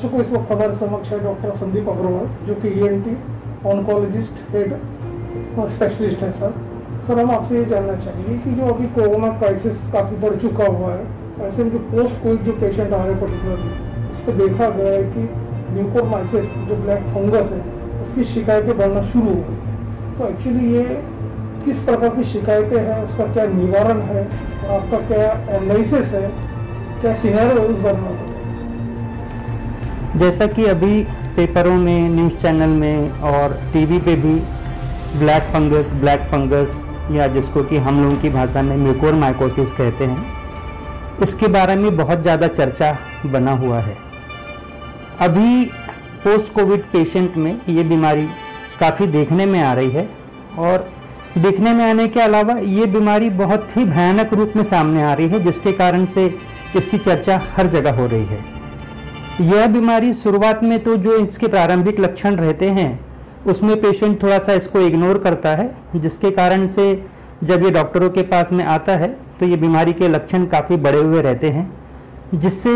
दर्शकों को इस वक्त हमारे समक्ष है डॉक्टर संदीप अग्रवाल, जो कि ENT ऑन्कोलॉजिस्ट हेड स्पेशलिस्ट है। सर हम आपसे ये जानना चाहेंगे कि जो अभी कोरोना क्राइसिस काफ़ी बढ़ चुका हुआ है, ऐसे में जो पोस्ट कोविड जो पेशेंट आ रहे हैं पर्टिकुलरली, उस पर देखा गया है कि म्यूकोरमाइसिस जो ब्लैक फंगस है उसकी शिकायतें बढ़ना शुरू हो गई। तो एक्चुअली ये किस प्रकार की शिकायतें हैं, उसका क्या निवारण है और आपका क्या एनालिसिस है, क्या सिनेरियो उस बारे में? जैसा कि अभी पेपरों में, न्यूज़ चैनल में और टीवी पे भी ब्लैक फंगस या जिसको कि हम लोगों की भाषा में म्यूकोरमाइकोसिस कहते हैं, इसके बारे में बहुत ज़्यादा चर्चा बना हुआ है। अभी पोस्ट कोविड पेशेंट में ये बीमारी काफ़ी देखने में आ रही है और देखने में आने के अलावा ये बीमारी बहुत ही भयानक रूप में सामने आ रही है, जिसके कारण से इसकी चर्चा हर जगह हो रही है। यह बीमारी शुरुआत में तो जो इसके प्रारंभिक लक्षण रहते हैं उसमें पेशेंट थोड़ा सा इसको इग्नोर करता है, जिसके कारण से जब ये डॉक्टरों के पास में आता है तो ये बीमारी के लक्षण काफ़ी बढ़े हुए रहते हैं, जिससे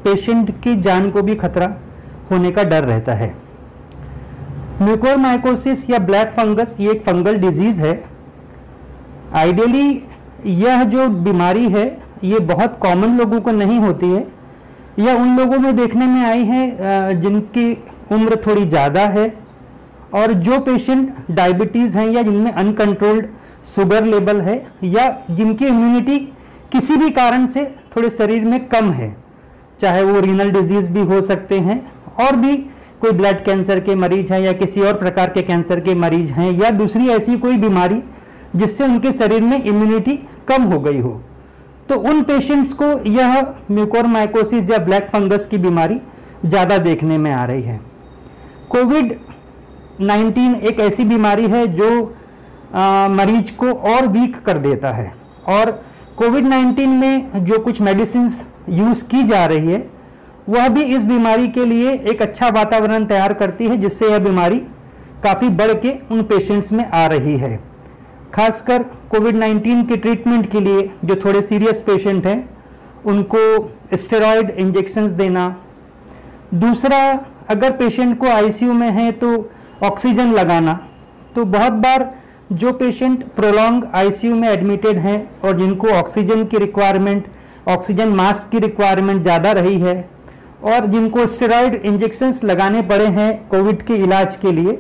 पेशेंट की जान को भी खतरा होने का डर रहता है। म्यूकोरमाइकोसिस या ब्लैक फंगस ये एक फंगल डिजीज़ है। आइडियली यह जो बीमारी है ये बहुत कॉमन लोगों को नहीं होती है, यह उन लोगों में देखने में आई है जिनकी उम्र थोड़ी ज़्यादा है और जो पेशेंट डायबिटीज़ हैं या जिनमें अनकंट्रोल्ड शुगर लेवल है या जिनकी इम्यूनिटी किसी भी कारण से थोड़े शरीर में कम है, चाहे वो रीनल डिजीज़ भी हो सकते हैं और भी कोई ब्लड कैंसर के मरीज हैं या किसी और प्रकार के कैंसर के मरीज हैं या दूसरी ऐसी कोई बीमारी जिससे उनके शरीर में इम्यूनिटी कम हो गई हो, तो उन पेशेंट्स को यह म्यूकोरमाइकोसिस या ब्लैक फंगस की बीमारी ज़्यादा देखने में आ रही है। कोविड-19 एक ऐसी बीमारी है जो मरीज को और वीक कर देता है और कोविड-19 में जो कुछ मेडिसिन्स यूज़ की जा रही है वह भी इस बीमारी के लिए एक अच्छा वातावरण तैयार करती है, जिससे यह बीमारी काफ़ी बढ़ के उन पेशेंट्स में आ रही है। खासकर कोविड-19 के ट्रीटमेंट के लिए जो थोड़े सीरियस पेशेंट हैं उनको स्टेरॉयड इंजेक्शंस देना, दूसरा अगर पेशेंट को आईसीयू में है तो ऑक्सीजन लगाना। तो बहुत बार जो पेशेंट प्रोलॉन्ग आईसीयू में एडमिटेड हैं और जिनको ऑक्सीजन की रिक्वायरमेंट, ऑक्सीजन मास्क की रिक्वायरमेंट ज़्यादा रही है और जिनको स्टेरॉयड इंजेक्शंस लगाने पड़े हैं कोविड के इलाज के लिए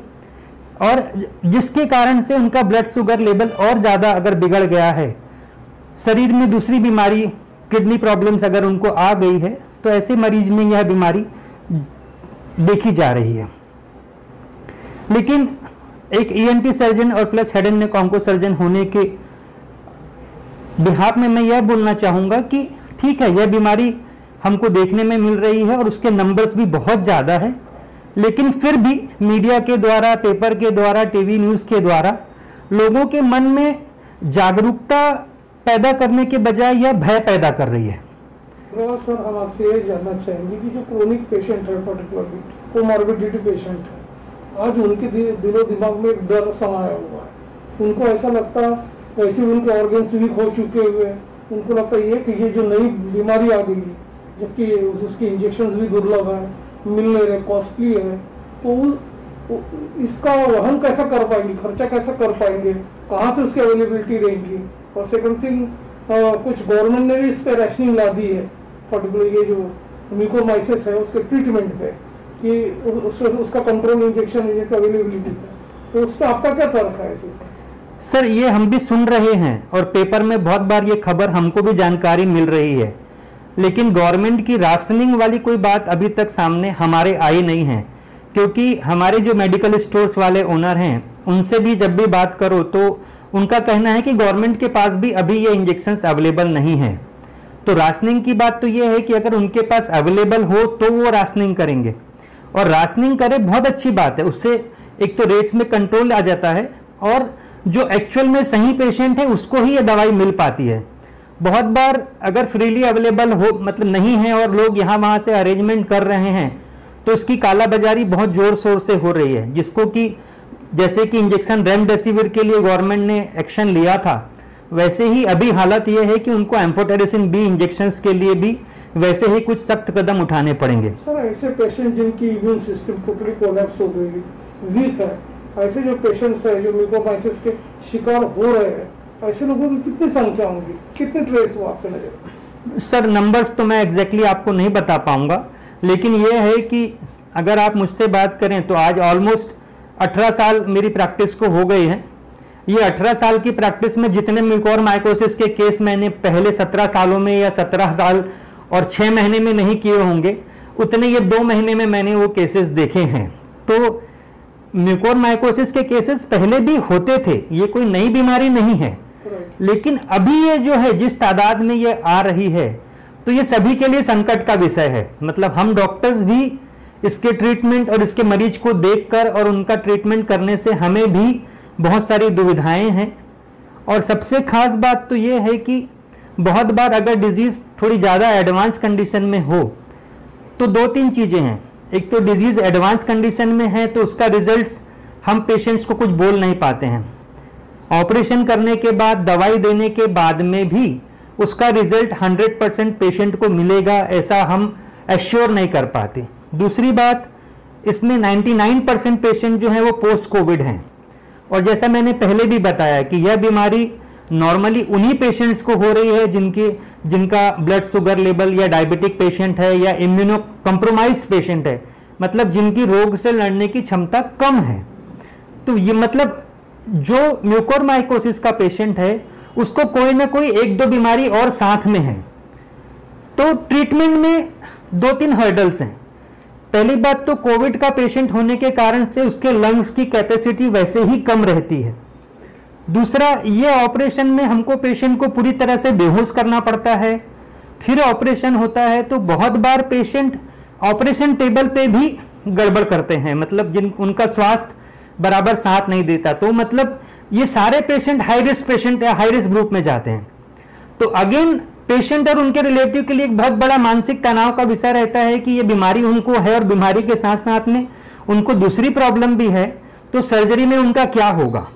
और जिसके कारण से उनका ब्लड शुगर लेवल और ज़्यादा अगर बिगड़ गया है, शरीर में दूसरी बीमारी, किडनी प्रॉब्लम्स अगर उनको आ गई है, तो ऐसे मरीज में यह बीमारी देखी जा रही है। लेकिन एक ENT सर्जन और plus head and neck onco surgeon होने के बिहाफ में मैं यह बोलना चाहूँगा कि ठीक है, यह बीमारी हमको देखने में मिल रही है और उसके नंबर्स भी बहुत ज़्यादा है, लेकिन फिर भी मीडिया के द्वारा, पेपर के द्वारा, टीवी न्यूज़ के द्वारा लोगों के मन में जागरूकता पैदा करने के बजाय यह भय पैदा कर रही है। सर हम आपसे ये जानना चाहेंगे कि जो क्रोनिक पेशेंट है, पर्टिकुलरली कोमॉर्बिडिटी पेशेंट है, आज उनके दिलो दिमाग में एक डर समाया हुआ है। उनको ऐसा लगता है वैसे उनके ऑर्गन्स वीक हो चुके हुए, उनको लगता है कि ये जो नई बीमारी आ गई, जबकि उसकी इंजेक्शंस भी दुर्लभ है, मिल नहीं रहे, कॉस्टली है, तो इसका वहन कैसा कर पाएंगे, खर्चा कैसा कर पाएंगे, कहाँ से उसकी अवेलेबिलिटी रहेगी। और सेकंड थिंग, कुछ गवर्नमेंट ने भी इस पर रैशनिंग ला दी है, पर्टिकुलर ये जो म्यूकोरमाइसिस है उसके ट्रीटमेंट पे, कि उसका कंट्रोल इंजेक्शन की अवेलेबिलिटी पे, तो उस पर आपका क्या तर्क है? सर ये हम भी सुन रहे हैं और पेपर में बहुत बार ये खबर हमको भी जानकारी मिल रही है, लेकिन गवर्नमेंट की राशनिंग वाली कोई बात अभी तक सामने हमारे आई नहीं है, क्योंकि हमारे जो मेडिकल स्टोर्स वाले ओनर हैं उनसे भी जब भी बात करो तो उनका कहना है कि गवर्नमेंट के पास भी अभी ये इंजेक्शंस अवेलेबल नहीं है। तो राशनिंग की बात तो ये है कि अगर उनके पास अवेलेबल हो तो वो राशनिंग करेंगे, और राशनिंग करें बहुत अच्छी बात है, उससे एक तो रेट्स में कंट्रोल आ जाता है और जो एक्चुअल में सही पेशेंट है उसको ही ये दवाई मिल पाती है। बहुत बार अगर फ्रीली अवेलेबल हो, मतलब नहीं है, और लोग यहाँ वहाँ से अरेंजमेंट कर रहे हैं तो इसकी कालाबाजारी बहुत ज़ोर शोर से हो रही है, जिसको कि जैसे कि इंजेक्शन रेमडेसिविर के लिए गवर्नमेंट ने एक्शन लिया था, वैसे ही अभी हालत यह है कि उनको एम्फोटेरिसिन बी इंजेक्शंस के लिए भी वैसे ही कुछ सख्त कदम उठाने पड़ेंगे। सर ऐसे पेशेंट जिनकी इम्यून सिस्टम टोटली कोलैप्स हो गई, वीक है, ऐसे जो पेशेंट्स है जो म्यूकोरमाइसिस के शिकार हो रहे हैं, ऐसे लोगों की कितनी संख्या होगी, कितने ट्रेस हो आपके नजर? सर नंबर्स तो मैं एग्जैक्टली आपको नहीं बता पाऊंगा, लेकिन ये है कि अगर आप मुझसे बात करें तो आज ऑलमोस्ट 18 साल मेरी प्रैक्टिस को हो गई है। ये 18 साल की प्रैक्टिस में जितने म्यूकोरमाइकोसिस के केस मैंने पहले 17 सालों में या 17 साल और 6 महीने में नहीं किए होंगे, उतने ये 2 महीने में मैंने वो केसेस देखे हैं। तो म्यूकोरमाइकोसिस के केसेस पहले भी होते थे, ये कोई नई बीमारी नहीं है, लेकिन अभी ये जो है जिस तादाद में ये आ रही है तो ये सभी के लिए संकट का विषय है। मतलब हम डॉक्टर्स भी इसके ट्रीटमेंट और इसके मरीज को देखकर और उनका ट्रीटमेंट करने से हमें भी बहुत सारी दुविधाएं हैं। और सबसे खास बात तो ये है कि बहुत बार अगर डिजीज़ थोड़ी ज़्यादा एडवांस कंडीशन में हो तो 2-3 चीज़ें हैं। एक तो डिजीज़ एडवांस कंडीशन में है तो उसका रिजल्ट्स हम पेशेंट्स को कुछ बोल नहीं पाते हैं। ऑपरेशन करने के बाद, दवाई देने के बाद में भी उसका रिजल्ट 100% पेशेंट को मिलेगा ऐसा हम एश्योर नहीं कर पाते। दूसरी बात, इसमें 99% पेशेंट जो हैं वो पोस्ट कोविड हैं, और जैसा मैंने पहले भी बताया कि यह बीमारी नॉर्मली उन्हीं पेशेंट्स को हो रही है जिनका ब्लड शुगर लेवल या डायबिटिक पेशेंट है या इम्यूनो कॉम्प्रोमाइज्ड पेशेंट है, मतलब जिनकी रोग से लड़ने की क्षमता कम है। तो ये मतलब जो म्यूकोरमाइकोसिस का पेशेंट है उसको कोई ना कोई 1-2 बीमारी और साथ में है। तो ट्रीटमेंट में 2-3 हर्डल्स हैं। पहली बात तो कोविड का पेशेंट होने के कारण से उसके लंग्स की कैपेसिटी वैसे ही कम रहती है। दूसरा, ये ऑपरेशन में हमको पेशेंट को पूरी तरह से बेहोश करना पड़ता है, फिर ऑपरेशन होता है। तो बहुत बार पेशेंट ऑपरेशन टेबल पे भी गड़बड़ करते हैं, मतलब उनका स्वास्थ्य बराबर साथ नहीं देता। तो मतलब ये सारे पेशेंट हाई रिस्क पेशेंट या हाई रिस्क ग्रुप में जाते हैं। तो अगेन पेशेंट और उनके रिलेटिव के लिए एक बहुत बड़ा मानसिक तनाव का विषय रहता है कि ये बीमारी उनको है और बीमारी के साथ साथ में उनको दूसरी प्रॉब्लम भी है, तो सर्जरी में उनका क्या होगा।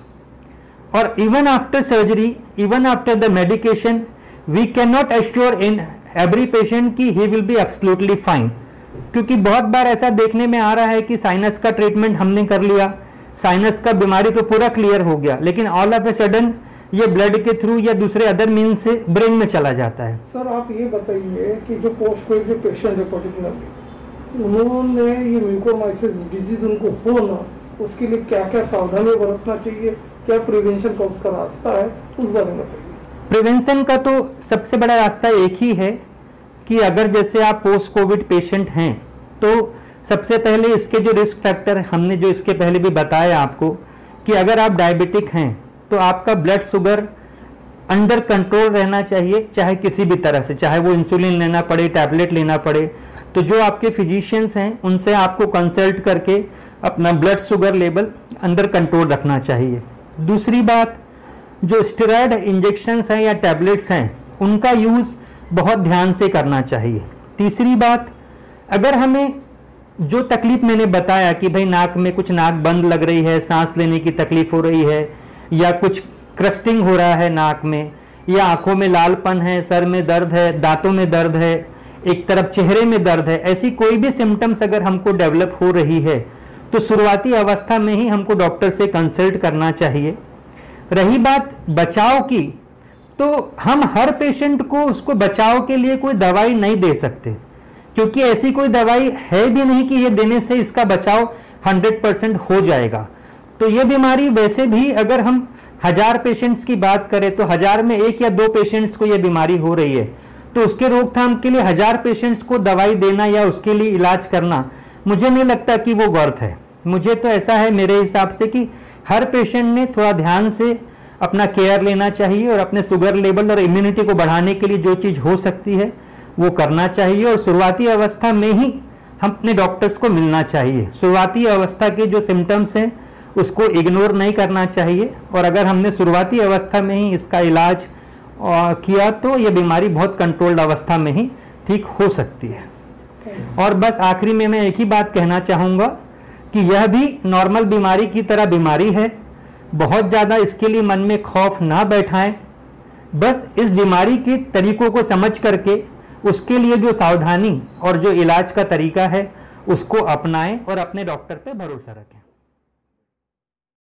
और even after surgery, even after the medication, we can not assure in every patient कि he will be absolutely fine, क्योंकि बहुत बार ऐसा देखने में आ रहा है कि साइनस का ट्रीटमेंट हमने कर लिया, साइनस का बीमारी तो पूरा क्लियर हो गया, लेकिन ऑल ऑफ ए सडन ये ब्लड के थ्रू या दूसरे अदर मीन्स से ब्रेन में चला जाता है। सर आप ये बताइए कि जो पोस्ट कोविड जो पेशेंट है पर्टिकुलरली, उन्होंने ये म्यूकोरमाइसिस डिजीज उनको हो ना, उसके लिए क्या क्या सावधानी बरतना चाहिए, क्या प्रिवेंशन का उसका रास्ता है, उस बारे में बताइए। प्रिवेंशन का तो सबसे बड़ा रास्ता एक ही है कि अगर जैसे आप पोस्ट कोविड पेशेंट हैं तो सबसे पहले इसके जो रिस्क फैक्टर हमने जो इसके पहले भी बताया आपको कि अगर आप डायबिटिक हैं तो आपका ब्लड शुगर अंडर कंट्रोल रहना चाहिए, चाहे किसी भी तरह से, चाहे वो इंसुलिन लेना पड़े, टैबलेट लेना पड़े। तो जो आपके फिजिशियंस हैं उनसे आपको कंसल्ट करके अपना blood sugar level under control रखना चाहिए। दूसरी बात, जो स्टेरॉयड इंजेक्शंस हैं या टैबलेट्स हैं उनका यूज़ बहुत ध्यान से करना चाहिए। तीसरी बात, अगर हमें जो तकलीफ मैंने बताया कि भाई नाक में कुछ नाक बंद लग रही है, सांस लेने की तकलीफ हो रही है, या कुछ क्रस्टिंग हो रहा है नाक में, या आंखों में लालपन है, सर में दर्द है, दांतों में दर्द है, एक तरफ चेहरे में दर्द है, ऐसी कोई भी सिम्टम्स अगर हमको डेवलप हो रही है तो शुरुआती अवस्था में ही हमको डॉक्टर से कंसल्ट करना चाहिए। रही बात बचाव की, तो हम हर पेशेंट को उसको बचाव के लिए कोई दवाई नहीं दे सकते, क्योंकि ऐसी कोई दवाई है भी नहीं कि ये देने से इसका बचाव 100% हो जाएगा। तो ये बीमारी वैसे भी अगर हम 1000 पेशेंट्स की बात करें तो 1000 में 1 या 2 पेशेंट्स को ये बीमारी हो रही है, तो उसके रोकथाम के लिए 1000 पेशेंट्स को दवाई देना या उसके लिए इलाज करना मुझे नहीं लगता कि वो वर्थ है। मुझे तो ऐसा है मेरे हिसाब से कि हर पेशेंट ने थोड़ा ध्यान से अपना केयर लेना चाहिए और अपने शुगर लेवल और इम्यूनिटी को बढ़ाने के लिए जो चीज़ हो सकती है वो करना चाहिए, और शुरुआती अवस्था में ही हम अपने डॉक्टर्स को मिलना चाहिए। शुरुआती अवस्था के जो सिम्टम्स हैं उसको इग्नोर नहीं करना चाहिए, और अगर हमने शुरुआती अवस्था में ही इसका इलाज किया तो ये बीमारी बहुत कंट्रोल्ड अवस्था में ही ठीक हो सकती है। और बस आखिरी में मैं एक ही बात कहना चाहूँगा कि यह भी नॉर्मल बीमारी की तरह बीमारी है। बहुत ज़्यादा इसके लिए मन में खौफ ना बैठाएं। बस इस बीमारी के तरीकों को समझ करके उसके लिए जो सावधानी और जो इलाज का तरीका है उसको अपनाएं और अपने डॉक्टर पे भरोसा रखें।